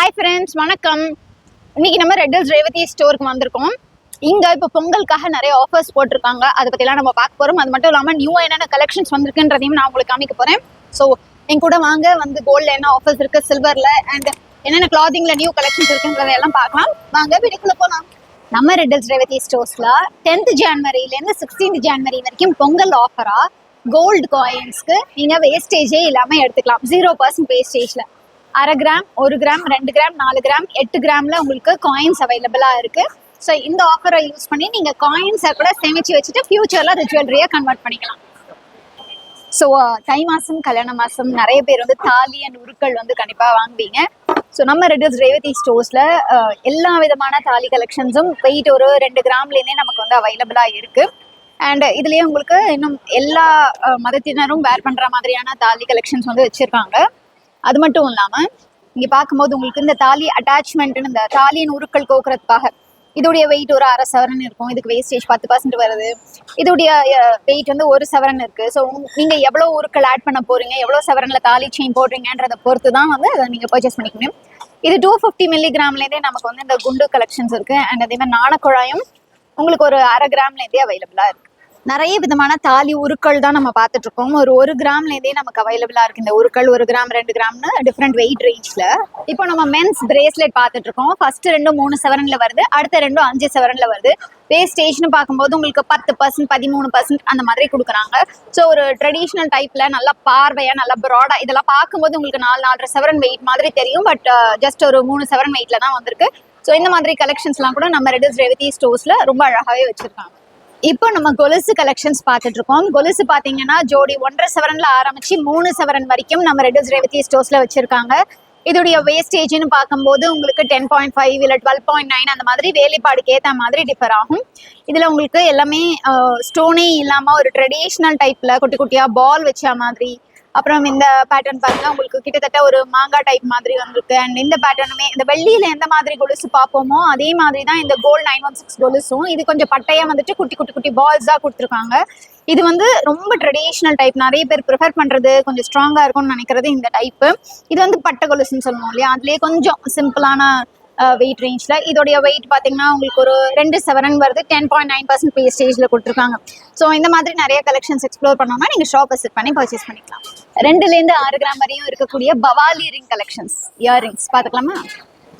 Hi friends, வணக்கம். இன்னைக்கு நம்ம ரெட் ஹில்ஸ் ரேவதி ஸ்டோருக்கு வந்திருக்கோம். இங்கே இப்போ பொங்கலுக்காக நிறைய ஆஃபர்ஸ் போட்டிருக்காங்க. அதை பற்றிலாம் நம்ம பார்க்க போகிறோம். அது மட்டும் இல்லாமல் நியூவாக என்னென்ன கலெக்ஷன்ஸ் வந்திருக்குன்றதையும் நான் உங்களுக்கு காமிக்க போகிறேன். ஸோ என் கூட வாங்க, வந்து கோல்டில் என்ன ஆஃபர்ஸ் இருக்குது, சில்வரில் அண்ட் என்னென்ன கிளாத்திங்கில் நியூ கலெக்ஷன்ஸ் இருக்குன்றதையெல்லாம் பார்க்கலாம். வாங்க வீட்டுக்குள்ளே போகலாம். நம்ம ரெட் ஹில்ஸ் ரேவதி ஸ்டோர்ஸில் 10th ஜனவரியிலேருந்து 16th ஜனவரி வரைக்கும் பொங்கல் ஆஃபராக கோல்டு காயின்ஸ்க்கு நீங்கள் வேஸ்டேஜே இல்லாமல் எடுத்துக்கலாம். 0% வேஸ்டேஜில் 1/2 கிராம், 1 கிராம், 2 கிராம், 4 கிராம், 8 கிராமில் உங்களுக்கு காயின்ஸ் அவைலபிளாக இருக்குது. ஸோ இந்த ஆஃபரை யூஸ் பண்ணி நீங்கள் காயின்ஸை கூட சேமித்து வச்சுட்டு ஃபியூச்சரில் அது ஜுவல்லரியாக கன்வெர்ட் பண்ணிக்கலாம். ஸோ தை மாதம், கல்யாண மாதம் நிறைய பேர் வந்து தாலி அண்ட் உருக்கள் வந்து கண்டிப்பாக வாங்குவீங்க. ஸோ நம்ம ரெட் ஹில்ஸ் ரேவதி ஸ்டோர்ஸில் எல்லா விதமான தாலி கலெக்ஷன்ஸும் வெயிட் ஒரு 2 கிராம்லேருந்தே நமக்கு வந்து அவைலபிளாக இருக்குது. அண்ட் இதுலேயே உங்களுக்கு இன்னும் எல்லா மதத்தினரும் வேர் பண்ணுற மாதிரியான தாலி கலெக்ஷன்ஸ் வந்து வச்சுருக்காங்க. அது மட்டும் இல்லாமல் இங்கே பார்க்கும்போது உங்களுக்கு இந்த தாலி அட்டாச்மெண்ட்டுன்னு இந்த தாலியின் உருக்கள் கோக்குறதுக்காக இதோடைய வெயிட் ஒரு 1/2 சவரன் இருக்கும். இதுக்கு வேஸ்டேஜ் 10% வருது. இதோடைய வெயிட் வந்து 1 சவரன் இருக்குது. ஸோ நீங்கள் எவ்வளோ உருக்கள் ஆட் பண்ண போகிறீங்க, எவ்வளோ சவரனில் தாலி செயின் போடுறீங்கன்றதை பொறுத்து தான் வந்து அதை நீங்கள் பர்ச்சேஸ் பண்ணிக்க முடியும். இது 250 மில்லிகிராம்லேருந்தே நமக்கு வந்து இந்த குண்டு கலெக்ஷன்ஸ் இருக்குது. அண்ட் அதே மாதிரி நாணக்குழாயும் உங்களுக்கு ஒரு 1/2 கிராம்லேருந்தே அவைலபிளாக இருக்குது. நிறைய விதமான தாலி உருக்கள் தான் நம்ம பார்த்துட்டு இருக்கோம். ஒரு 1 கிராம்லேருந்தே நமக்கு அவைலபிளாக இருக்குது இந்த உருக்கள். 1 கிராம், 2 கிராம்னு டிஃப்ரெண்ட் வெயிட் ரேஞ்சில். இப்போ நம்ம மென்ஸ் பிரேஸ்லெட் பார்த்துட்டு இருக்கோம். ஃபர்ஸ்ட் 2 3 சவரனில் வருது, அடுத்த 2 5 சவரனில் வருது. வேஸ்டேஜ்னு பார்க்கும்போது உங்களுக்கு 10%, 13% அந்த மாதிரி கொடுக்குறாங்க. ஸோ ஒரு ட்ரெடிஷ்னல் டைப்பில் நல்லா பார்வையாக, நல்லா ப்ராடாக இதெல்லாம் பார்க்கும்போது உங்களுக்கு 4-4.5 சவரன் வெயிட் மாதிரி தெரியும். பட் ஜஸ்ட் ஒரு 3 சவரன் வெயிட்டில் தான் வந்திருக்கு. ஸோ இந்த மாதிரி கலெக்ஷன்ஸ்லாம் கூட நம்ம ரெட் ஹில்ஸ் ரேவதி ஸ்டோர்ஸில் ரொம்ப அழகாகவே வச்சுருக்காங்க. இப்போ நம்ம கொலுசு கலெக்ஷன்ஸ் பார்த்துட்டு இருக்கோம். கொலுசு பார்த்தீங்கன்னா ஜோடி 1.5 சவரன்ல ஆரம்பிச்சு 3 சவரன் வரைக்கும் நம்ம ரெட் ஹில்ஸ் ரேவதி ஸ்டோர்ஸ்ல வச்சிருக்காங்க. இதோடைய வேஸ்டேஜ்னு பார்க்கும்போது உங்களுக்கு 10.5 இல்லை 12.9 அந்த மாதிரி வேலைப்பாடுக்கு ஏற்ற மாதிரி டிஃபர் ஆகும். இதில் உங்களுக்கு எல்லாமே ஸ்டோனே இல்லாமல் ஒரு ட்ரெடிஷ்னல் டைப்பில் குட்டி குட்டியாக பால் வச்ச மாதிரி, அப்புறம் இந்த பேட்டர்ன் பாருங்க உங்களுக்கு கிட்டத்தட்ட ஒரு மாங்காய் டைப் மாதிரி வந்திருக்கு. அண்ட் இந்த பேட்டர்னுமே இந்த வெள்ளியில எந்த மாதிரி கொலுசு பார்ப்போமோ அதே மாதிரி தான் இந்த கோல்டு 916 கொலுசும். இது கொஞ்சம் பட்டையா வந்துட்டு குட்டி குட்டி குட்டி பால்ஸ் தான் கொடுத்துருக்காங்க. இது வந்து ரொம்ப ட்ரெடிஷ்னல் டைப். நிறைய பேர் ப்ரிஃபர் பண்றது, கொஞ்சம் ஸ்ட்ராங்கா இருக்கும்னு நினைக்கிறது இந்த டைப்பு. இது வந்து பட்டை கொலுசுன்னு சொல்லுவோம் இல்லையா, அதுலேயே கொஞ்சம் சிம்பிளான வெயிட் ரேஞ்சில். இதோடைய வெயிட் பார்த்தீங்கன்னா உங்களுக்கு ஒரு 2 சவரன் வருது. 10.9% வேஸ்டேஜில் கொடுத்துருக்காங்க. ஸோ இந்த மாதிரி நிறைய கலெக்ஷன்ஸ் எக்ஸ்ப்ளோர் பண்ணோம்னா நீங்கள் ஷாப் விசிட் பண்ணி பர்ச்சேஸ் பண்ணிக்கலாம். 2லேருந்து 6 கிராம் வரையும் இருக்கக்கூடிய பவாலி ரிங் கலெக்ஷன்ஸ், இயர்ரிங்ஸ் பார்த்துக்கலாமா?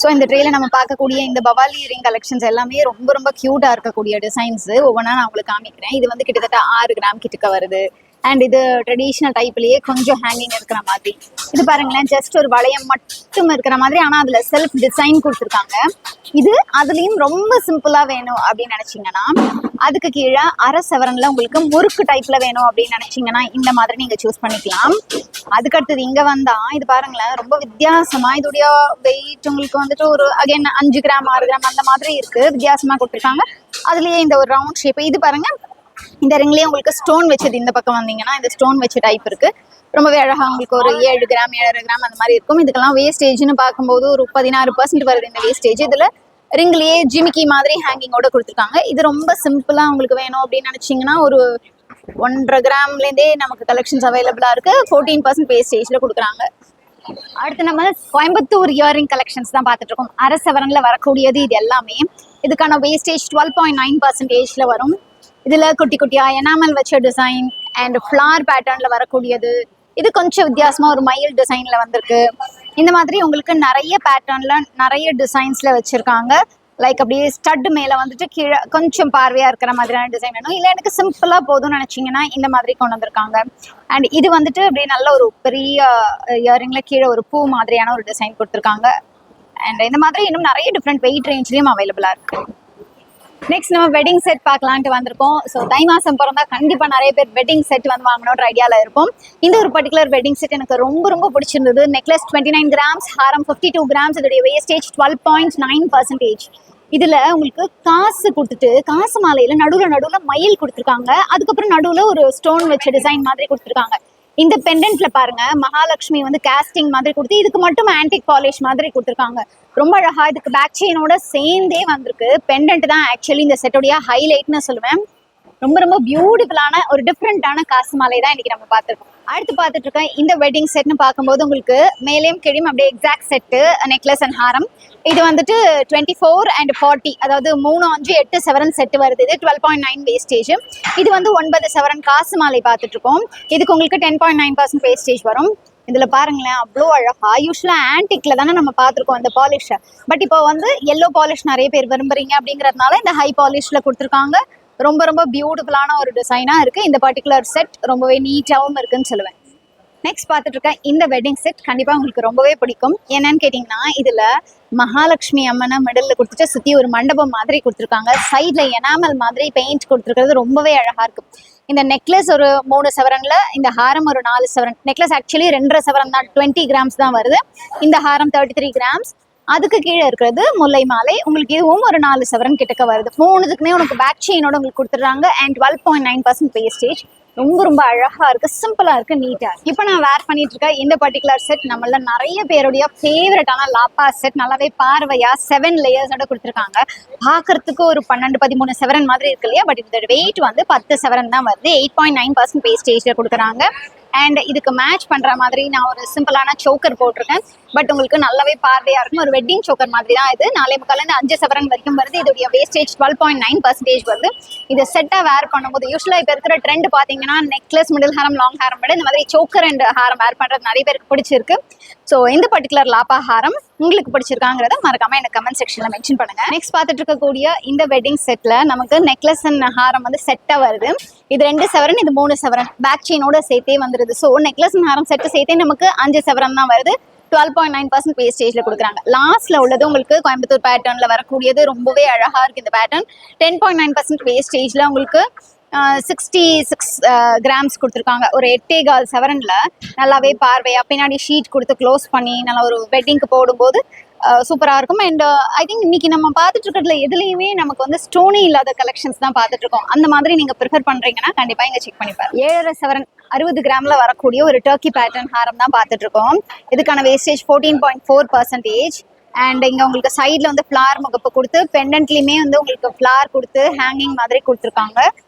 ஸோ இந்த ட்ரேல நம்ம பார்க்கக்கூடிய இந்த பவாலி ரிங் கலெக்ஷன்ஸ் எல்லாமே ரொம்ப ரொம்ப க்யூட்டாக இருக்கக்கூடிய டிசைன்ஸ். ஒவ்வொன்றா நான் உங்களுக்கு காமிக்கிறேன். இது வந்து கிட்டத்தட்ட 6 கிராம் கிட்டக்க வருது. அண்ட் இது ட்ரெடிஷ்னல் டைப்லேயே கொஞ்சம் ஹேங்கிங் இருக்கிற மாதிரி. இது பாருங்களேன், ஜஸ்ட் ஒரு வளையம் மட்டும் இருக்கிற மாதிரி, ஆனால் அதில் செல்ஃப் டிசைன் கொடுத்துருக்காங்க. இது அதுலேயும் ரொம்ப சிம்பிளாக வேணும் அப்படின்னு நினச்சிங்கன்னா அதுக்கு கீழே 1/2 சவரனில் உங்களுக்கு முறுக்கு டைப்பில் வேணும் அப்படின்னு நினச்சிங்கன்னா இந்த மாதிரி நீங்கள் சூஸ் பண்ணிக்கலாம். அதுக்கடுத்தது இங்கே வந்தால் இது பாருங்களேன், ரொம்ப வித்தியாசமாக இதோடைய வெயிட் உங்களுக்கு வந்துட்டு ஒரு அகைன் 5 கிராம் 6 கிராம் அந்த மாதிரி இருக்குது. வித்தியாசமாக கொடுத்துருக்காங்க. அதுலேயே இந்த ஒரு ரவுண்ட் ஷேப். இது பாருங்கள், இந்த ரிங்லேயே உங்களுக்கு ஸ்டோன் வச்சது. இந்த பக்கம் வந்தீங்கன்னா இந்த ஸ்டோன் வச்ச டைப் இருக்கு. ரொம்பவே அழகாக உங்களுக்கு ஒரு 7 கிராம் 7.5 கிராம் அந்த மாதிரி இருக்கும். இதுக்கெல்லாம் வேஸ்டேஜ்னு பார்க்கும்போது ஒரு 16% வருது இந்த வேஸ்டேஜ். இதில் ரிங்லேயே ஜிமிக்கி மாதிரி ஹேங்கிங்கோட கொடுத்துருக்காங்க. இது ரொம்ப சிம்பிளாக உங்களுக்கு வேணும் அப்படின்னு நினச்சிங்கன்னா ஒரு 1.5 கிராம்லேருந்தே நமக்கு கலெக்ஷன்ஸ் அவைலபிளாக இருக்குது. 14% வேஸ்டேஜில் கொடுக்குறாங்க. அடுத்து நம்ம கோயம்புத்தூர் இயரிங் கலெக்ஷன்ஸ் தான் பார்த்துட்டு இருக்கோம். 1/2 சவரனில் வரக்கூடியது இது எல்லாமே. இதுக்கான வேஸ்டேஜ் 12.9% வரும். இதில் குட்டி குட்டியாக எனாமல் வச்ச டிசைன் அண்ட் ஃப்ளார் பேட்டர்னில் வரக்கூடியது. இது கொஞ்சம் வித்தியாசமாக ஒரு மயில் டிசைனில் வந்திருக்கு. இந்த மாதிரி உங்களுக்கு நிறைய பேட்டர்னில் நிறைய டிசைன்ஸில் வச்சுருக்காங்க. லைக் அப்படியே ஸ்டட் மேலே வந்துட்டு கீழே கொஞ்சம் பார்வையாக இருக்கிற மாதிரியான டிசைன் வேணும், இல்லை எனக்கு சிம்பிளாக போதும்னு நினச்சிங்கன்னா இந்த மாதிரி கொண்டு வந்திருக்காங்க. அண்ட் இது வந்துட்டு அப்படியே நல்ல ஒரு பெரிய இயரிங்கில் கீழே ஒரு பூ மாதிரியான ஒரு டிசைன் கொடுத்துருக்காங்க. அண்ட் இந்த மாதிரி இன்னும் நிறைய டிஃப்ரெண்ட் வெயிட் ரேஞ்ச்லேயும் அவைலபிளாக இருக்குது. நெக்ஸ்ட் நம்ம வெட்டிங் செட் பார்க்கலான்ட்டு வந்திருக்கோம். ஸோ தை மாதம் பிறந்தா கண்டிப்பாக நிறைய பேர் வெட்டிங் செட் வந்து வாங்கணுன்ற ஐடியாவில் இருக்கும். இந்த ஒரு பர்டிகுலர் வெட்டிங் செட் எனக்கு ரொம்ப ரொம்ப பிடிச்சிருந்தது. நெக்லஸ் 29 கிராம்ஸ், ஹாரம் 52 கிராம்ஸ், இதோடைய வேஸ்டேஜ் 12.9%. இதில் உங்களுக்கு காசு கொடுத்துட்டு காசு மாலையில் நடுவில் மயில் கொடுத்துருக்காங்க. அதுக்கப்புறம் நடுவில் ஒரு ஸ்டோன் வச்ச டிசைன் மாதிரி கொடுத்துருக்காங்க. இந்த பெண்டன்ட்ல பாருங்க, மகாலட்சுமி வந்து காஸ்டிங் மாதிரி கொடுத்து இதுக்கு மட்டும் ஆன்டிக் பாலிஷ் மாதிரி கொடுத்துருக்காங்க. ரொம்ப அழகா இதுக்கு பேக் செயினோட சேர்ந்தே வந்திருக்கு. பெண்டன்ட் தான் ஆக்சுவலி இந்த செட்டோடைய ஹைலைட்னு சொல்லுவேன். ரொம்ப ரொம்ப பியூட்டிஃபுல்லான ஒரு டிஃப்ரெண்டான காசு மாலை தான் இன்னைக்கு நம்ம பார்த்துருக்கோம். அடுத்து பார்த்துட்டு இருக்கேன் இந்த வெட்டிங் செட்னு பார்க்கும்போது உங்களுக்கு மேலேயும் கீழேயும் அப்படியே எக்ஸாக்ட் செட்டு நெக்லஸ் அண்ட் ஹாரம். இது வந்துட்டு 24 and 40, அதாவது 3, 5, 8 சவரன் செட்டு வருது. இது 12.9 வேஸ்டேஜ். இது வந்து 9 சவரன் காசு மாலை பார்த்துட்டு இருக்கோம். இதுக்கு உங்களுக்கு 10.9% வேஸ்டேஜ் வரும். இதுல பாருங்களேன், அவ்வளோ அழகா. யூஸ்வலா ஆன்டிக்ல தானே நம்ம பார்த்துருக்கோம் இந்த பாலிஷ். பட் இப்போ வந்து எல்லோ பாலிஷ் நிறைய பேர் விரும்புறீங்க அப்படிங்கறதுனால இந்த ஹை பாலிஷ்ல கொடுத்துருக்காங்க. ரொம்ப ரொம்ப பியூட்டிஃபுல்லான ஒரு டிசைனா இருக்கு. இந்த பர்டிகுலர் செட் ரொம்பவே நீட்டாவும் இருக்குன்னு சொல்லுவேன். நெக்ஸ்ட் பார்த்துட்டு இருக்கேன் இந்த வெட்டிங் செட் கண்டிப்பா உங்களுக்கு ரொம்பவே பிடிக்கும். என்னன்னு கேட்டீங்கன்னா, இதுல மகாலட்சுமி அம்மனை மிடில் கொடுத்துட்டு சுத்தி ஒரு மண்டபம் மாதிரி கொடுத்துருக்காங்க. சைட்ல எனாமல் மாதிரி பெயிண்ட் கொடுத்துருக்கிறது ரொம்பவே அழகா இருக்கு. இந்த நெக்லஸ் ஒரு 3 சவரன்ல, இந்த ஹாரம் ஒரு 4 சவரன். நெக்லஸ் ஆக்சுவலி 2.5 சவரன் தான், 20 கிராம்ஸ் தான் வருது. இந்த ஹாரம் 33 கிராம்ஸ். அதுக்கு கீழே இருக்கிறது முல்லை மாலை. உங்களுக்கு இதுவும் ஒரு 4 சவரன் கிட்டக்க வருது. 3க்குமே உனக்கு பேக் செயினோட உங்களுக்கு கொடுத்துட்றாங்க. And 12.9% wastage. ரொம்ப ரொம்ப அழகா இருக்கு, சிம்பிளா இருக்கு, நீட்டா. இப்போ நான் வேர் பண்ணிட்டு இருக்க இந்த பர்டிகுலர் செட் நம்மள நிறைய பேருடைய ஃபேவரட்டான லாப்பா செட். நல்லாவே பார்வையா 7 லேயர்ஸோட கொடுத்துருக்காங்க. பாக்குறதுக்கு ஒரு 12-13 சவரன் மாதிரி இருக்கு இல்லையா? பட் இதோட வெயிட் வந்து 10 சவரன் தான் வருது. 8.9% வேஸ்டேஜ்ல கொடுக்குறாங்க. அண்ட் இதுக்கு மேட்ச் பண்ற மாதிரி நான் ஒரு சிம்பிளான சோக்கர் போட்டிருக்கேன். பட் உங்களுக்கு நல்லாவே பார்வையா இருக்கும். ஒரு வெட்டிங் சோக்கர் மாதிரி தான் இது. 4.25 5 சவரன் வரைக்கும் வருது. இதோடைய வேஸ்டேஜ் 12.9% வருது. இதை செட்டா வேர் பண்ணும்போது யூஸ்வலா இப்ப இருக்கிற ட்ரெண்ட் பாத்தீங்கன்னா, நெக்லஸ், மிடில் ஹாரம், லாங் ஹாரம் விட இந்த மாதிரி சோக்கர் அண்ட் ஹாரம் வேர் பண்றது நிறைய பேருக்கு பிடிச்சிருக்கு. ஸோ இந்த பர்டிகுலர் லாப்பா ஹாரம் உங்களுக்கு பிடிச்சிருக்காங்கிறத மறக்காம எனக்கு கமெண்ட் செக்ஷன்ல மென்ஷன் பண்ணுங்க. நெக்ஸ்ட் பார்த்துட்டு இருக்கக்கூடிய இந்த வெட்டிங் செட்ல நமக்கு நெக்லஸ் அண்ட் ஹாரம் வந்து செட்டா வருது. இது 2 சவரன், இது 3 சவரன். பேக் செயினோட சேர்த்தே வந்துருது. So necklace and Haram set சேர்த்தே நமக்கு 5 சவரன் தான் வருது. 12.9% வேஸ்டேஜ்ல கொடுக்குறாங்க. லாஸ்ட்ல உள்ளது உங்களுக்கு கோயம்புத்தூர் பேட்டர்ன்ல வரக்கூடியது. ரொம்பவே அழகா இருக்கு இந்த பேட்டர்ன். 10.9% வேஸ்டேஜ்ல உங்களுக்கு 66 கிராம்ஸ் கொடுத்துருக்காங்க. ஒரு 8.25 சவரன்ல நல்லாவே பார்வையா பின்னாடி ஷீட் கொடுத்து க்ளோஸ் பண்ணி நல்லா ஒரு வெட்டிங்க்கு போடும்போது சூப்பரா இருக்கும். அண்ட் ஐ திங்க் இன்னைக்கு நம்ம பார்த்துட்டு இருக்கிறதுல எதுலையுமே நமக்கு வந்து ஸ்டோனே இல்லாத கலெக்ஷன்ஸ் தான் பார்த்துட்டு இருக்கோம். அந்த மாதிரி நீங்க ப்ரிஃபர் பண்றீங்கன்னா கண்டிப்பா இங்க செக் பண்ணி பாருங்க. 7.5 சவரன் 60 கிராம்ல வரக்கூடிய ஒரு டர்க்கி பேட்டர்ன் ஹாரம் தான் பார்த்துட்டு இருக்கோம். இதுக்கான வேஸ்டேஜ் 14.4%. அண்ட் இங்க உங்களுக்கு சைட்ல வந்து ஃபிளார் முகப்பு கொடுத்து பெண்டன்ட்லயுமே வந்து உங்களுக்கு ஃபிளார் கொடுத்து ஹேங்கிங் மாதிரி கொடுத்துருக்காங்க.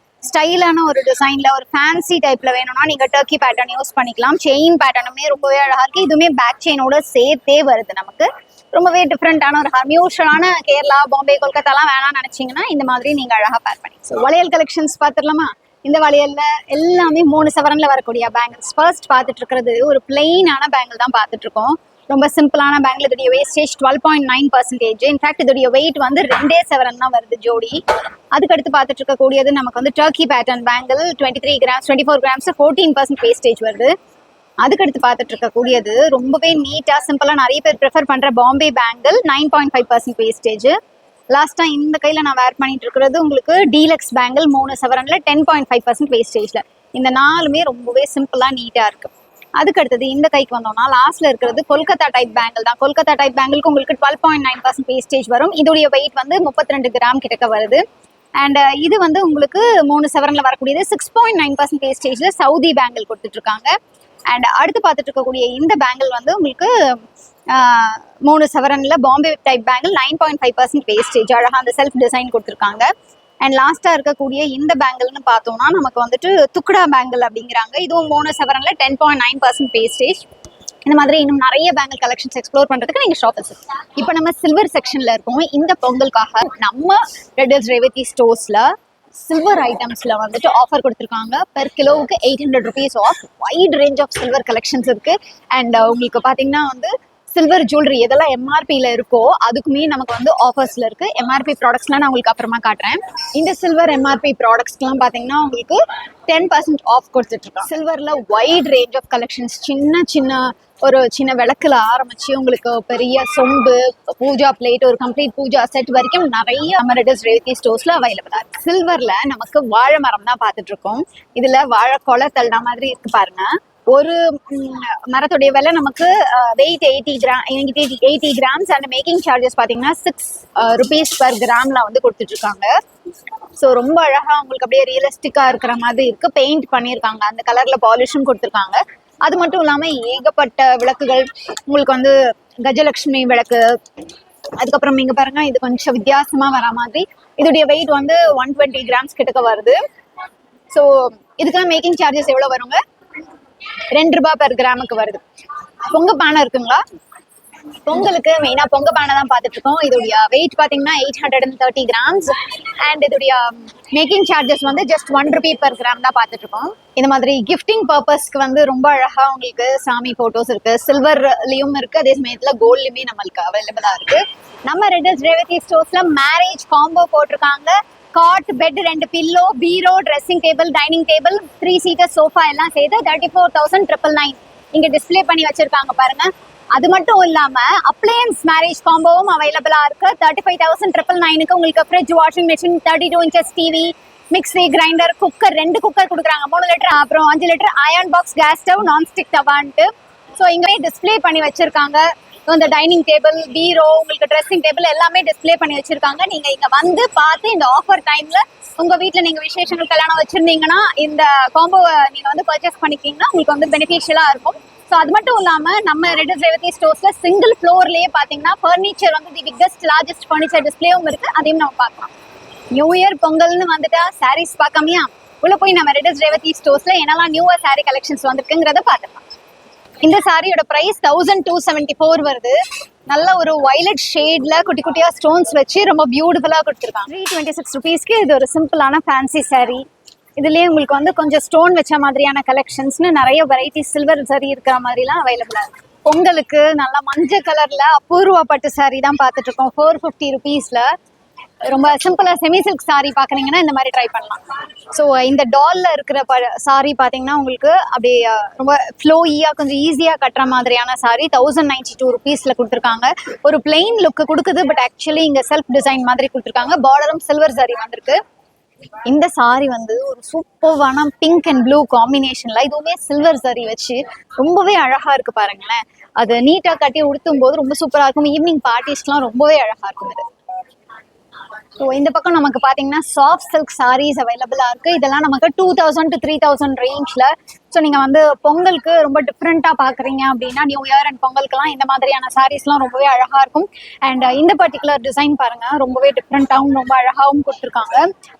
ஸ்டைலான ஒரு டிசைன்ல ஒரு ஃபேன்சி டைப்ல வேணும்னா நீங்க டர்க்கி பேட்டர்ன் யூஸ் பண்ணிக்கலாம். செயின் பேட்டர்னுமே ரொம்பவே அழகா இருக்கு. இதுவுமே பேக் செயினோட சேர்த்தே வருது. நமக்கு ரொம்பவே டிஃப்ரெண்டான ஒரு ஹாரம். யூஸ்வலான கேரளா, பாம்பே, கொல்கத்தாலாம் வேணாம்னு நினைச்சீங்கன்னா இந்த மாதிரி நீங்க அழகா பேர் பண்ணி. வளையல் கலெக்ஷன்ஸ் பார்த்துடலாமா? இந்த வளையல்ல எல்லாமே 3 சவரன்ல வரக்கூடிய பேங்கிள்ஸ். ஃபர்ஸ்ட் பார்த்துட்டு இருக்கிறது ஒரு பிளெயினான பேங்கிள் தான் பார்த்துட்டு இருக்கோம். ரொம்ப சிம்பிளான பேங்கிள். இதோடைய வேஸ்டேஜ் 12.9%. இன்ஃபேக்ட் இதோடைய வெயிட் வந்து 2 சவரன் தான் வருது ஜோடி. அதுக்கடுத்து பார்த்துட்டு இருக்கக்கூடியது நமக்கு வந்து Turkey pattern bangle. 23 grams, 24 grams, 14% wastage வருது. அதுக்கடுத்து பார்த்துட்டு இருக்கக்கூடியது ரொம்பவே நீட்டா சிம்பிளா நிறைய பேர் ப்ரிஃபர் பண்ற பாம்பே பேங்கிள். 9.5% வேஸ்டேஜ். லாஸ்டா இந்த கையில நான் வேர் பண்ணிட்டு இருக்கிறது உங்களுக்கு டீலக்ஸ் பேங்கிள். 3 சவரன்ல 10.5% வேஸ்டேஜ்ல. இந்த 4மே ரொம்பவே சிம்பிளா நீட்டா இருக்கு. அதுக்கு அடுத்தது இந்த கைக்கு வந்தோம்னா லாஸ்ட்ல இருக்கிறது கொல்கத்தா டைப் பேங்கிள் தான். கொல்கத்தா டைப் பேங்கிளுக்கு உங்களுக்கு 12.9% வேஸ்டேஜ் வரும். இதோடைய வெயிட் வந்து 32 கிராம் கிட்டக்க வருது. அண்ட் இது வந்து உங்களுக்கு 3 சவரன்ல வரக்கூடியது. 6.9% வேஸ்டேஜ்ல சவுதி பேங்கிள் கொடுத்துட்டு இருக்காங்க. அண்ட் அடுத்து பார்த்துட்டு இருக்கக்கூடிய இந்த பேங்கிள் வந்து உங்களுக்கு 3 சவரன்ல பாம்பே டைப் பேங்கிள். 9.5% வேஸ்டேஜ். அழகா அந்த செல்ஃப் டிசைன் கொடுத்துருக்காங்க. அண்ட் லாஸ்டா இருக்கக்கூடிய இந்த பேங்கிள்னு பார்த்தோம்னா நமக்கு வந்துட்டு துக்குடா பேங்கிள் அப்படிங்கிறாங்க. இதுவும் 3 சவரன்ல 10.9% வேஸ்டேஜ். இந்த மாதிரி இன்னும் நிறைய பேங்கிள் கலெக்ஷன்ஸ் எக்ஸ்ப்ளோர் பண்றதுக்கு நீங்க ஷாப் விசிட். இப்போ நம்ம சில்வர் செக்ஷன்ல இருக்கோம். இந்த பொங்கலுக்காக நம்ம ரெட் ஹில்ஸ் ரேவதி ஸ்டோர்ஸ்ல சில்வர் ஐட்டம்ஸ்ல வந்துட்டு ஆஃபர் கொடுத்துருக்காங்க. பெர் கிலோவுக்கு 800 rupees off. Wide range of silver collections இருக்கு. அண்ட் உங்களுக்கு பாத்தீங்கன்னா வந்து சில்வர் ஜுவல்லரி எதெல்லாம் எம்ஆர்பியில் இருக்கோ அதுக்குமே நமக்கு வந்து ஆஃபர்ஸ்ல இருக்கு. எம்ஆர்பி ப்ராடக்ட்ஸ்லாம் நான் உங்களுக்கு அப்புறமா காட்டுறேன். இந்த சில்வர் எம்ஆர்பி ப்ராடக்ட்ஸ்லாம் பார்த்தீங்கன்னா உங்களுக்கு 10% ஆஃப் கொடுத்துட்டு இருக்கோம். சில்வர்ல வைட் ரேஞ்ச் ஆஃப் கலெக்ஷன்ஸ். ஒரு சின்ன விளக்குல ஆரம்பிச்சு உங்களுக்கு பெரிய சொம்பு, பூஜா பிளேட், ஒரு கம்ப்ளீட் பூஜா செட் வரைக்கும் நிறைய அமரடஸ் ரேவதி ஸ்டோர்ஸ்ல அவைலபிளா இருக்கு. சில்வர்ல நமக்கு வாழை மரம் தான் பார்த்துட்டு இருக்கோம். இதுல வாழை கொலை தள்ளுற மாதிரி இருக்கு பாருங்க. ஒரு மரத்துடைய விலை நமக்கு weight 80 grams. And making charges பார்த்தீங்கன்னா 6 rupees per கிராம்ல வந்து கொடுத்துட்டு இருக்காங்க. ஸோ ரொம்ப அழகா உங்களுக்கு அப்படியே ரியலிஸ்டிக்கா இருக்கிற மாதிரி இருக்கு. பெயிண்ட் பண்ணியிருக்காங்க. அந்த கலர்ல பாலிஷும் கொடுத்துருக்காங்க. அது மட்டும் இல்லாம ஏகப்பட்ட விளக்குகள் உங்களுக்கு வந்து கஜலட்சுமி விளக்கு. அதுக்கப்புறம் நீங்க பாருங்க, இது கொஞ்சம் வித்தியாசமா வர மாதிரி. இதோடைய வெயிட் வந்து 120 கிராம்ஸ் கிட்டக்க வருது. ஸோ இதுக்கெல்லாம் மேக்கிங் சார்ஜஸ் எவ்வளோ வருங்க? 2 ரூபாய் பெர் கிராமுக்கு வருது. பொங்க பானை இருக்குங்களா? பொங்கலுக்கு மெயினா பொங்க பானை தான் பார்த்துட்டு இருக்கோம். இதோடைய வெயிட் பார்த்தீங்கன்னா 830 கிராம்ஸ் அண்ட் இதோடைய மேக்கிங் சார்ஜஸ் வந்து ஜஸ்ட் 1 ரூபி பெர் கிராம் தான் பார்த்துட்டு இருக்கோம். இந்த மாதிரி கிஃப்டிங் பர்பஸ்க்கு வந்து ரொம்ப அழகா உங்களுக்கு சாமி போட்டோஸ் இருக்கு, சில்வர்லயும் இருக்கு, அதே சமயத்துல கோல்ட்லயுமே நம்மளுக்கு அவைலபிளா இருக்கு. நம்ம ரெட் ஹில்ஸ் ரேவதி ஸ்டோர்ஸ்ல மேரேஜ் காம்போ போட்டிருக்காங்க. Cot, bed, 2 pillow, bureau, dressing table, dining table, 3 seater sofa எல்லாம் சேர்த்து 34,999 இங்க டிஸ்பிளே பண்ணி வச்சிருக்காங்க பாருங்க. அது மட்டும் இல்லாம அப்ளையன்ஸ் மேரேஜ் காம்போவும் அவைலபிளா இருக்கு. 35,999க்கு உங்களுக்கு fridge, washing machine, 32 inches TV, mixie, grinder, cooker, 2 cooker கொடுக்குறாங்க, 3 லிட்டர், அப்புறம் 5 litre iron box, gas stove, nonstick தவான்ட்டு. ஸோ இங்கே டிஸ்பிளே பண்ணி வச்சிருக்காங்க. இந்த டைனிங் டேபிள், பீரோ, உங்களுக்கு ட்ரெஸ்ஸிங் டேபிள் எல்லாமே டிஸ்பிளே பண்ணி வச்சிருக்காங்க. நீங்க இங்க வந்து பார்த்து இந்த ஆஃபர் டைம்ல உங்க வீட்டுல நீங்க விசேஷங்கள் கல்யாணம் வச்சிருந்தீங்கன்னா இந்த காம்போவை நீங்க வந்து பர்ச்சேஸ் பண்ணிக்கிங்கன்னா உங்களுக்கு வந்து பெனிஃபிஷியலா இருக்கும். ஸோ அது மட்டும் இல்லாம நம்ம ரெட் ஹில்ஸ் ரேவதி ஸ்டோர்ஸ்ல சிங்கிள் ஃப்ளோர்லயே பாத்தீங்கன்னா ஃபர்னிச்சர் வந்து தி பிக்கஸ்ட் லார்ஜஸ்ட் ஃபர்னிச்சர் டிஸ்பிளேவும் இருக்கு. அதையும் நம்ம பார்க்கலாம். நியூ இயர் பொங்கல்னு வந்துட்டா சாரீஸ் பார்க்காமையா உள்ள போய் நம்ம ரெட் ஹில்ஸ் ரேவதி ஸ்டோர்ஸ்ல என்னெல்லாம் நியூவா சாரீ கலெக்ஷன்ஸ் வந்திருக்குங்கிறத பார்த்துக்கலாம். இந்த சாரியோட பிரைஸ் 1274 வருது. நல்ல ஒரு வயலட் ஷேட்ல குட்டி குட்டியா ஸ்டோன்ஸ் வச்சு ரொம்ப பியூட்டிஃபுல்லா கொடுத்துருக்காங்க. 326 ருபீஸ்க்கு இது ஒரு சிம்பிளான ஃபேன்சி சாரீ. இதுலயே உங்களுக்கு வந்து கொஞ்சம் ஸ்டோன் வச்ச மாதிரியான கலெக்ஷன்ஸ்னு நிறைய வெரைட்டி சில்வர் சாரி இருக்கிற மாதிரிலாம் அவைலபிளா இருக்கு. பொங்கலுக்கு நல்லா மஞ்சள் கலர்ல அபூர்வ பட்டு சாரி தான் பார்த்துட்டு இருக்கோம். 450 ருபீஸ்ல ரொம்ப சிம்பிளா செமி சில்க் சாரி பாக்குறீங்கன்னா இந்த மாதிரி ட்ரை பண்ணலாம். ஸோ இந்த டால்ல இருக்கிற சாரி பாத்தீங்கன்னா உங்களுக்கு அப்படியே ரொம்ப ஃப்ளோயியா கொஞ்சம் ஈஸியா கட்டுற மாதிரியான சாரி 1092 ருபீஸ்ல கொடுத்துருக்காங்க. ஒரு பிளெயின் லுக் கொடுக்குது, பட் ஆக்சுவலி இங்க செல்ஃப் டிசைன் மாதிரி கொடுத்துருக்காங்க. பார்டரும் சில்வர் சாரி வந்திருக்கு. இந்த சாரி வந்து ஒரு சூப்பர்வான பிங்க் அண்ட் ப்ளூ காம்பினேஷன்ல இதுவுமே சில்வர் சாரி வச்சு ரொம்பவே அழகா இருக்கு பாருங்களேன். அது நீட்டா கட்டி உடுத்தும் போது ரொம்ப சூப்பரா இருக்கும். ஈவினிங் பார்ட்டிஸ்லாம் ரொம்பவே அழகா இருக்கும் இது. ஸோ இந்த பக்கம் நமக்கு பார்த்தீங்கன்னா சாஃப்ட் சில்க் சாரீஸ் அவைலபிளாக இருக்குது. இதெல்லாம் நமக்கு 2000 to 3000 ரேஞ்சில். ஸோ நீங்கள் வந்து பொங்கலுக்கு ரொம்ப டிஃப்ரெண்ட்டாக பார்க்குறீங்க அப்படின்னா நியூ இயர் அண்ட் பொங்கலுக்குலாம் இந்த மாதிரியான சாரீஸ்லாம் ரொம்பவே அழகாக இருக்கும். அண்ட் இந்த பர்டிகுலர் டிசைன் பாருங்கள், ரொம்பவே டிஃப்ரெண்ட்டாகவும் ரொம்ப அழகாகவும் கொடுத்துருக்காங்க.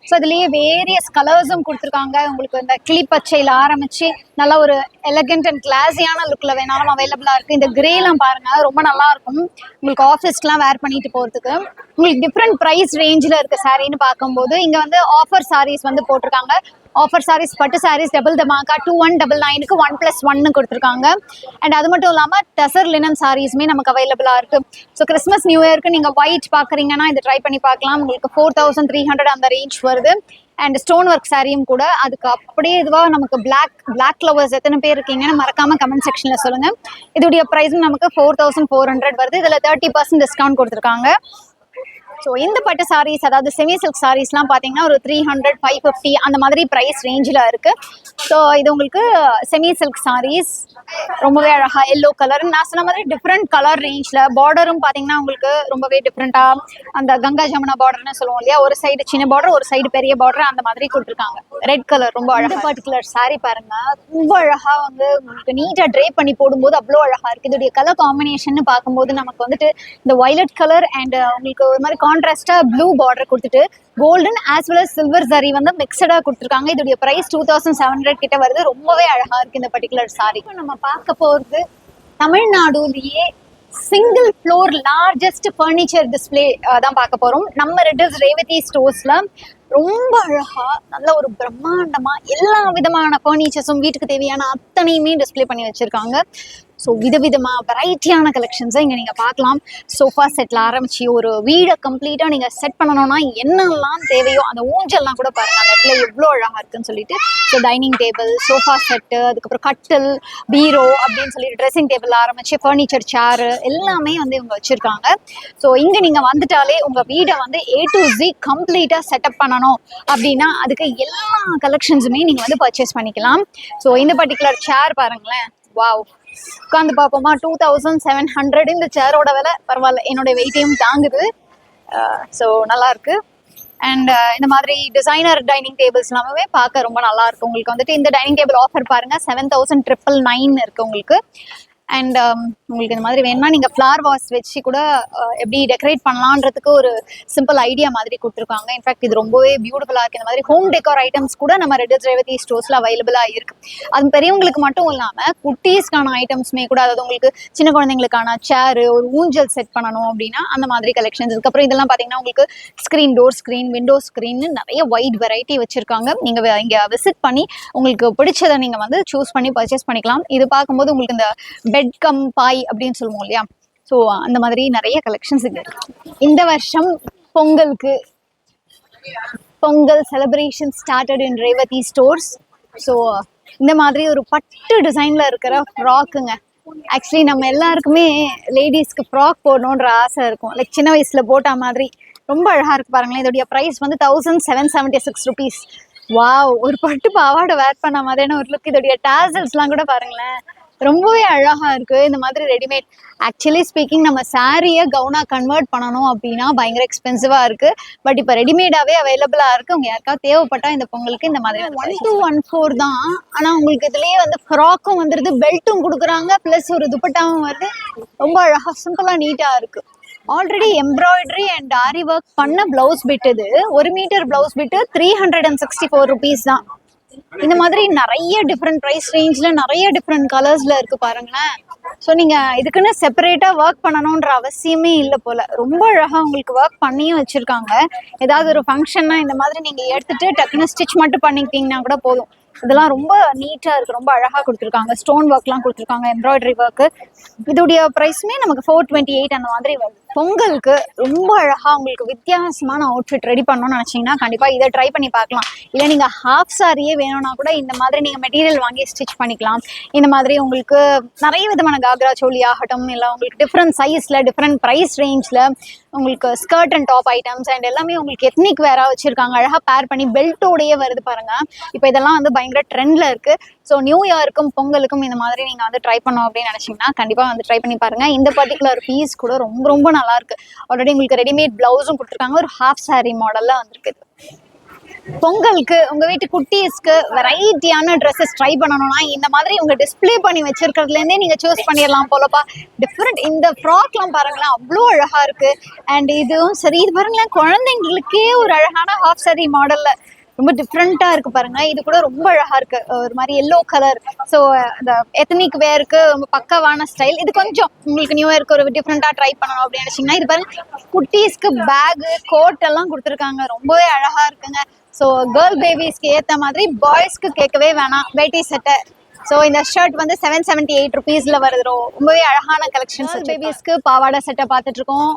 ஸோ இதுலேயே வேரியஸ் கலர்ஸும் கொடுத்துருக்காங்க. உங்களுக்கு இந்த கிளி பச்சையில் ஆரம்பித்து நல்லா ஒரு எலகண்ட் அண்ட் கிளாஸியான லுக்கில் வேணாலும் அவைலபிளாக இருக்குது. இந்த கிரேலாம் பாருங்கள், ரொம்ப நல்லா இருக்கும் உங்களுக்கு ஆஃபீஸ்க்குலாம் வேர் பண்ணிட்டு போகிறதுக்கு. உங்களுக்கு டிஃப்ரெண்ட் ப்ரைஸ் ரேஞ்சில் இருக்க சாரின்னு பார்க்கும்போது இங்கே வந்து ஆஃபர் சாரீஸ் வந்து போட்டிருக்காங்க. ஆஃபர் சாரீஸ், பட்டு சாரீஸ், டபுள் தமாக்கா 2199க்கு 1+1 கொடுத்துருக்காங்க. அண்ட் அது மட்டும் இல்லாமல் டசர் லினன் சாரீஸுமே நமக்கு அவைலபிளாக இருக்குது. ஸோ கிறிஸ்மஸ் நியூ இயருக்கு நீங்கள் ஒயிட் பார்க்குறீங்கன்னா இதை ட்ரை பண்ணி பார்க்கலாம். உங்களுக்கு 4300 அந்த ரேஞ்ச் வருது. அண்ட் ஸ்டோன் ஒர்க் சாரியும் கூட அதுக்கு அப்படியே இதுவாக நமக்கு பிளாக் லவர்ஸ் எத்தனை பேர் இருக்கீங்கன்னு மறக்காமல் கமெண்ட் செக்ஷனில் சொல்லுங்கள். இதோடைய ப்ரைஸும் நமக்கு 4400 வருது. இதில் 30% டிஸ்கவுண்ட் கொடுத்துருக்காங்க. ஸோ இந்த பட்டு சாரீஸ், அதாவது செமி சில்க் சாரீஸ்லாம் பார்த்தீங்கன்னா ஒரு 300, 550 அந்த மாதிரி ப்ரைஸ் ரேஞ்சில் இருக்குது. ஸோ இது உங்களுக்கு செமி சில்க் சாரீஸ் ரொம்பவே அழகாக எல்லோ கலர், நான் சொன்ன மாதிரி டிஃப்ரெண்ட் கலர் ரேஞ்சில். பார்டரும் பார்த்தீங்கன்னா உங்களுக்கு ரொம்பவே டிஃப்ரெண்ட்டாக அந்த கங்கா ஜமுனா பார்டர்னு சொல்லுவோம் இல்லையா, ஒரு சைடு சின்ன பார்டர் ஒரு சைடு பெரிய பார்டர் அந்த மாதிரி கொடுத்துருக்காங்க. ரெட் கலர் ரொம்ப அழகாக பர்டிகுலர் சாரீ பாருங்க, ரொம்ப அழகாக வந்து உங்களுக்கு நீட்டாக ட்ரேப் பண்ணி போடும்போது அவ்வளோ அழகாக இருக்குது. இதோடைய கலர் காம்பினேஷன் பார்க்கும்போது நமக்கு வந்துட்டு இந்த வயலட் கலர் அண்ட் உங்களுக்கு ஒரு மாதிரி கான்ட்ராஸ்டா ப்ளூ பார்டர் கொடுத்துட்டு golden as well as silver sari வந்து மிக்சடா கொடுத்துருக்காங்க. இதோடைய பிரைஸ் 2700 கிட்ட வருது. ரொம்பவே அழகா இருக்கு இந்த பர்டிகுலர் சாரி. நம்ம பார்க்க போறது தமிழ்நாடுலயே single floor largest furniture display தான் பார்க்க போறோம். நம்ம ரெட் ஹில்ஸ் ரேவதி ஸ்டோர்ஸ்ல ரொம்ப அழகா நல்ல ஒரு பிரம்மாண்டமா எல்லா விதமான ஃபர்னிச்சர்ஸும் வீட்டுக்கு தேவையான அத்தனையுமே டிஸ்பிளே பண்ணி வச்சிருக்காங்க. ஸோ விதவிதமாக வெரைட்டியான கலெக்ஷன்ஸை இங்கே நீங்கள் பார்க்கலாம். சோஃபா செட்டில் ஆரம்பிச்சு ஒரு வீடை கம்ப்ளீட்டாக நீங்கள் செட் பண்ணணும்னா என்னெல்லாம் தேவையோ அந்த ஊஞ்சல்லாம் கூட பாருங்கள் அந்த இடத்துல எவ்வளோ அழகாக இருக்குன்னு சொல்லிட்டு. So dining table, sofa set, அதுக்கப்புறம் கட்டில், பீரோ அப்படின்னு சொல்லிட்டு ட்ரெஸ்ஸிங் டேபிள் ஆரம்பிச்சு ஃபர்னிச்சர் சேரு எல்லாமே வந்து இவங்க வச்சுருக்காங்க. ஸோ இங்கே நீங்கள் வந்துட்டாலே உங்கள் வீடை வந்து A to Z கம்ப்ளீட்டாக செட்டப் பண்ணணும் அப்படின்னா அதுக்கு எல்லா கலெக்ஷன்ஸுமே நீங்கள் வந்து பர்ச்சேஸ் பண்ணிக்கலாம். ஸோ இந்த பர்டிகுலர் சேர் பாருங்களேன், வாவ், உட்காந்து பார்ப்போமா, 2700. இந்த சேரோட விலை பரவாயில்ல, என்னோட வெயிட்டையும் தாங்குது. ஸோ நல்லா இருக்கு. அண்ட் இந்த மாதிரி டிசைனர் டைனிங் டேபிள்ஸ் எல்லாமே பார்க்க ரொம்ப நல்லா இருக்கு. உங்களுக்கு வந்துட்டு இந்த டைனிங் டேபிள் ஆஃபர் பாருங்க 7999 இருக்கு உங்களுக்கு. அண்ட் உங்களுக்கு இந்த மாதிரி வேணும்னா நீங்கள் ஃப்ளார் வாஸ் வச்சு கூட எப்படி டெக்கரேட் பண்ணலான்றதுக்கு ஒரு சிம்பிள் ஐடியா மாதிரி கொடுத்துருக்காங்க. இன்ஃபேக்ட் இது ரொம்பவே பியூட்டிஃபுல்லாக இருக்குது. இந்த மாதிரி ஹோம் டெக்கார் ஐட்டம்ஸ் கூட நம்ம ரெட் ஹில்ஸ் ரேவதி ஸ்டோர்ஸில் அவைலபிளாக இருக்குது. அது பெரியவங்களுக்கு மட்டும் இல்லாமல் குட்டீஸ்க்கான ஐட்டம்ஸுமே கூட, அதாவது உங்களுக்கு சின்ன குழந்தைங்களுக்கான சேரு, ஒரு ஊஞ்சல் செட் பண்ணணும் அப்படின்னா அந்த மாதிரி கலெக்ஷன்ஸ். அதுக்கப்புறம் இதெல்லாம் பார்த்தீங்கன்னா உங்களுக்கு ஸ்க்ரீன், டோர் ஸ்க்ரீன், விண்டோ ஸ்க்ரீன்னு நிறைய வைட் வெரைட்டி வச்சுருக்காங்க. நீங்கள் இங்கே விசிட் பண்ணி உங்களுக்கு பிடிச்சதை நீங்கள் வந்து சூஸ் பண்ணி பர்ச்சேஸ் பண்ணிக்கலாம். இது பார்க்கும்போது உங்களுக்கு இந்த பெட் கம் பாய் அப்படின்னு சொல்லுவோம் இல்லையா, ஸோ அந்த மாதிரி நிறைய கலெக்ஷன்ஸ் இங்கே இருக்கு. இந்த வருஷம் Pongal celebration started in Revathi stores. So இந்த மாதிரி ஒரு பட்டு டிசைனில் இருக்கிற ஃப்ராக்குங்க. ஆக்சுவலி நம்ம எல்லாருக்குமே லேடிஸ்க்கு ஃப்ராக் போடணுன்ற ஆசை இருக்கும். லைக் சின்ன வயசில் போட்ட மாதிரி ரொம்ப அழகாக இருக்குது பாருங்களேன். இதோடைய ப்ரைஸ் வந்து 1776 rupees. வாவ், ஒரு பட்டு பாவாடை வேர் பண்ண மாதிரியான ஒரு லுக். இதோடைய டாசல்ஸ்லாம் கூட பாருங்களேன், ரொம்பவே அழகாக இருக்குது. இந்த மாதிரி ரெடிமேட், ஆக்சுவலி ஸ்பீக்கிங் நம்ம சாரியை கவுனாக கன்வெர்ட் பண்ணணும் அப்படின்னா பயங்கர எக்ஸ்பென்சிவாக இருக்குது. பட் இப்போ ரெடிமேடாகவே அவைலபிளாக இருக்குது. அவங்க யாருக்காவது தேவைப்பட்டால் இந்த பொங்கலுக்கு இந்த மாதிரி 1214 தான். ஆனால் உங்களுக்கு இதுலேயே வந்து ஃப்ராக்கும் வந்துடுது, பெல்ட்டும் கொடுக்குறாங்க, ப்ளஸ் ஒரு துப்பட்டாவும் வருது. ரொம்ப அழகாக சிம்பிளாக நீட்டாக இருக்குது. Already embroidery and aari work பண்ண ப்ளவுஸ் பிட். இது 1 மீட்டர் ப்ளவுஸ் பிட்டு 364 rupees தான். இந்த மாதிரி நிறைய டிஃப்ரெண்ட் ப்ரைஸ் ரேஞ்சில் நிறைய டிஃப்ரெண்ட் கலர்ஸில் இருக்குது பாருங்களேன். ஸோ நீங்கள் இதுக்குன்னு செப்பரேட்டாக ஒர்க் பண்ணணுன்ற அவசியமே இல்லை போல். ரொம்ப அழகாக உங்களுக்கு ஒர்க் பண்ணியும் வச்சுருக்காங்க. ஏதாவது ஒரு ஃபங்க்ஷன்னா இந்த மாதிரி நீங்கள் எடுத்துகிட்டு டக்குன்னு ஸ்டிச் மட்டும் பண்ணிக்கிட்டிங்கன்னா கூட போதும். இதெல்லாம் ரொம்ப நீட்டாக இருக்குது, ரொம்ப அழகாக கொடுத்துருக்காங்க. ஸ்டோன் ஒர்க்லாம் கொடுத்துருக்காங்க, எம்ப்ராய்டரி ஒர்க்கு. இதோடைய ப்ரைஸுமே நமக்கு 428 அந்த மாதிரி வருது. பொங்கலுக்கு ரொம்ப அழகாக உங்களுக்கு வித்தியாசமான அவுட்ஃபிட் ரெடி பண்ணணும்னு நினச்சிங்கன்னா கண்டிப்பாக இதை ட்ரை பண்ணி பார்க்கலாம். இல்லை நீங்கள் ஹாஃப் சாரியே வேணும்னா கூட இந்த மாதிரி நீங்கள் மெட்டீரியல் வாங்கி ஸ்டிச் பண்ணிக்கலாம். இந்த மாதிரி உங்களுக்கு நிறைய விதமான காக்ரா சோலி ஆகட்டும், இல்லை உங்களுக்கு டிஃப்ரெண்ட் சைஸில் டிஃப்ரெண்ட் ப்ரைஸ் ரேஞ்சில் உங்களுக்கு skirt and top items and எல்லாமே உங்களுக்கு எத்னிக் வேராக வச்சுருக்காங்க. அழகாக பேர் பண்ணி பெல்ட்டோடையே வருது பாருங்கள். இப்போ இதெல்லாம் வந்து பயங்கர ட்ரெண்டில் இருக்குது. ஸோ நியூ இயருக்கும் பொங்கலுக்கும் இந்த மாதிரி நீங்கள் வந்து ட்ரை பண்ணோம் அப்படின்னு நினச்சிங்கன்னா கண்டிப்பாக வந்து ட்ரை பண்ணி பாருங்கள். இந்த பர்டிகுலர் பீஸ் கூட ரொம்ப ரொம்ப நல்லாயிருக்கு. ஆல்ரெடி உங்களுக்கு ரெடிமேட் ப்ளவுஸும் கொடுத்துருக்காங்க, ஒரு ஹாஃப் சாரி மாடலில் வந்துருக்குது. பொங்கலுக்கு உங்கள் வீட்டு குட்டீஸ்க்கு வெரைட்டியான ட்ரெஸ்ஸஸ் ட்ரை பண்ணணும்னா இந்த மாதிரி உங்கள் டிஸ்பிளே பண்ணி வச்சுருக்கிறதுலேருந்தே நீங்கள் சூஸ் பண்ணிடலாம் போலப்பா. டிஃப்ரெண்ட் இந்த ஃப்ராக்லாம் பாருங்களேன், அவ்வளோ அழகாக இருக்குது. அண்ட் இதுவும் சரி, இது பாருங்களேன், குழந்தைங்களுக்கே ஒரு அழகான ஹாஃப் சாரி மாடலில் ரொம்ப டிஃப்ரெண்ட்டாக இருக்குது பாருங்கள். இது கூட ரொம்ப அழகாக இருக்குது, ஒரு மாதிரி எல்லோ கலர். ஸோ இந்த எத்தனிக் வேருக்கு ரொம்ப பக்கவான ஸ்டைல். இது கொஞ்சம் உங்களுக்கு நியூ இயருக்கு ஒரு டிஃப்ரெண்ட்டாக ட்ரை பண்ணணும் அப்படின்னு நினச்சிங்கன்னா இது பாருங்கள், குட்டீஸ்க்கு பேகு கோட் எல்லாம் கொடுத்துருக்காங்க, ரொம்பவே அழகாக இருக்குங்க. ஸோ கேர்ள் பேபிஸ்க்கு ஏற்ற மாதிரி பாய்ஸ்க்கு கேட்கவே வேணாம், வேட்டி சட்டை. ஸோ இந்த ஷர்ட் வந்து 778 rupeesல வருது. ரொம்பவே அழகான கலெக்ஷன்ஸ். பேபிஸ்க்கு பாவாடை சட்டை பார்த்துட்டு இருக்கோம்.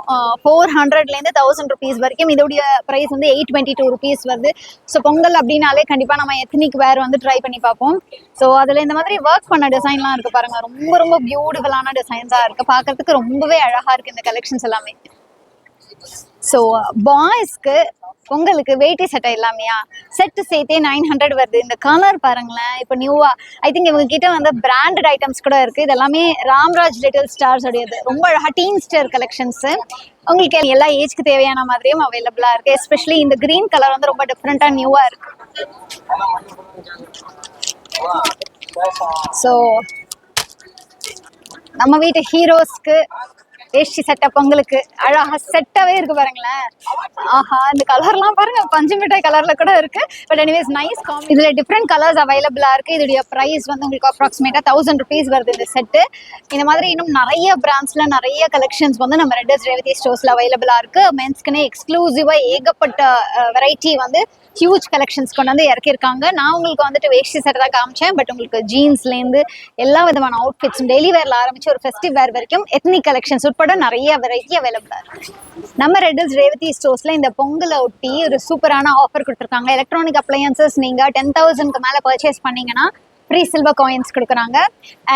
400லேருந்து 1000 rupees வரைக்கும். இதோடைய ப்ரைஸ் வந்து 822 rupees வருது. ஸோ பொங்கல் அப்படின்னாலே கண்டிப்பாக நம்ம எத்னிக் வேர் வந்து ட்ரை பண்ணி பார்ப்போம். ஸோ அதில் இந்த மாதிரி ஒர்க் பண்ண டிசைன்லாம் இருக்குது பாருங்கள், ரொம்ப ரொம்ப பியூட்டிஃபுல்லான டிசைன்ஸாக இருக்குது, பார்க்கறதுக்கு ரொம்பவே அழகாக இருக்குது இந்த கலெக்ஷன்ஸ் எல்லாமே. ஸோ பாய்ஸ்க்கு பொங்கலுக்கு வேட்டி சட்டை எல்லாமையா செட்டு சேர்த்தே 900 வருது. இந்த கலர் பாருங்களேன், இப்போ நியூவா ஐ திங்க் இவங்க கிட்ட வந்து பிராண்டட் ஐட்டம்ஸ் கூட இருக்குது. இது எல்லாமே ராம்ராஜ் லிட்டில் ஸ்டார்ஸ் உடையது. ரொம்ப அழகாக டீன் ஸ்டார் கலெக்ஷன்ஸு உங்களுக்கு எல்லா ஏஜ்க்கு தேவையான மாதிரியும் அவைலபிளாக இருக்குது. எஸ்பெஷலி இந்த க்ரீன் கலர் வந்து ரொம்ப டிஃப்ரெண்ட்டாக நியூவாக இருக்குது. ஸோ நம்ம வீட்டு ஹீரோஸ்க்கு வேஷ்டி சட்டை பொங்கலுக்கு அழகா செட்டாவே இருக்கு பாருங்களேன். ஆஹா, இந்த கலர்லாம் பாருங்க, பஞ்சு மிட்டாய் கலர்ல கூட இருக்கு. But anyways nice combi. இதுல டிஃப்ரெண்ட் கலர்ஸ் அவைலபிளா இருக்கு. இதோடைய பிரைஸ் வந்து உங்களுக்கு அப்ராக்சிமேட்டா 1000 rupees வருது இந்த செட்டு. இந்த மாதிரி இன்னும் நிறைய பிராண்ட்ஸ்ல நிறைய கலெக்ஷன்ஸ் வந்து நம்ம ரெட் ஹில்ஸ் ரேவதி ஸ்டோர்ஸ்ல அவைலபிளா இருக்கு. மென்ஸ்க்குனே எக்ஸ்க்ளூசிவா ஏகப்பட்ட வெரைட்டி வந்து ஹியூஜ் கலெக்ஷன்ஸ் கொண்டு வந்து இறக்கியிருக்காங்க. நான் உங்களுக்கு வந்துட்டு வேஷ்டி சட்டை தான் காமிச்சேன். பட் உங்களுக்கு ஜீன்ஸ்லேருந்து எல்லா விதமான அவுட்ஃபிட்ஸும் டெய்லி வேர்ல ஆரம்பிச்சு ஒரு ஃபெஸ்டிவ் வேர் வரைக்கும் எத்னிக் கலெக்ஷன்ஸ் உட்பட நிறைய வெரைட்டி அவைலபிளாக இருக்கு. நம்ம ரெட் ஹில்ஸ் ரேவதி ஸ்டோர்ஸ்ல இந்த பொங்கலை ஒட்டி ஒரு சூப்பரான ஆஃபர் கொடுத்துருக்காங்க. எலக்ட்ரானிக் அப்ளையன்சஸ் நீங்கள் 10,000க்கு மேலே பர்ச்சேஸ் பண்ணீங்கன்னா ஃப்ரீ சில்வர் காயின்ஸ் கொடுக்குறாங்க.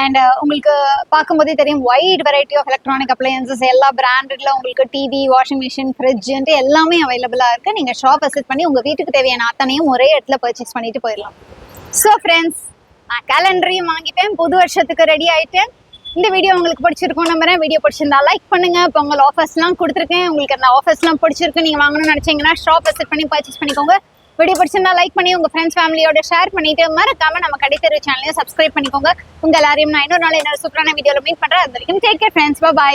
அண்ட் உங்களுக்கு பார்க்கும்போதே தெரியும், wide variety of electronic appliances எல்லா பிராண்டட்ல உங்களுக்கு டிவி, வாஷிங் மிஷின், ஃப்ரிட்ஜுன்ட்டு எல்லாமே அவைலபிளாக இருக்குது. நீங்கள் ஷாப் விசிட் பண்ணி உங்கள் வீட்டுக்கு தேவையான அத்தனையும் ஒரே இடத்துல பர்ச்சேஸ் பண்ணிட்டு போயிடலாம். ஸோ ஃப்ரெண்ட்ஸ், நான் கேலண்டரையும் வாங்கிட்டேன், புது வருஷத்துக்கு ரெடி ஆகிட்டேன். இந்த வீடியோ உங்களுக்கு பிடிச்சிருக்கும் நம்புறேன். வீடியோ பிடிச்சிருந்தா லைக் பண்ணுங்க. பொங்கல் ஆஃபர்ஸ்லாம் கொடுத்துருக்கேன், உங்களுக்கு அந்த ஆஃபர்ஸ்லாம் பிடிச்சிருக்கு, நீங்கள் வாங்கணும்னு நினச்சிங்கன்னா ஷாப் விசிட் பண்ணி பர்ச்சேஸ் பண்ணிக்கோங்க. வீடியோ பிடிச்சிருந்தா லைக் பண்ணி உங்க ஃப்ரெண்ட்ஸ் ஃபேமிலியோட ஷேர் பண்ணிட்டு மறக்காம நம்ம கடைத்தெரு சேனலையும் சப்ஸ்கிரைப் பண்ணிக்கோங்க. உங்க எல்லாரையும் நான் இன்னொரு நாள் இன்னொரு சூப்பரான வீடியோல மீட் பண்றேன். அது வரைக்கும் டேக் கேர் ஃப்ரெண்ட்ஸ். பை.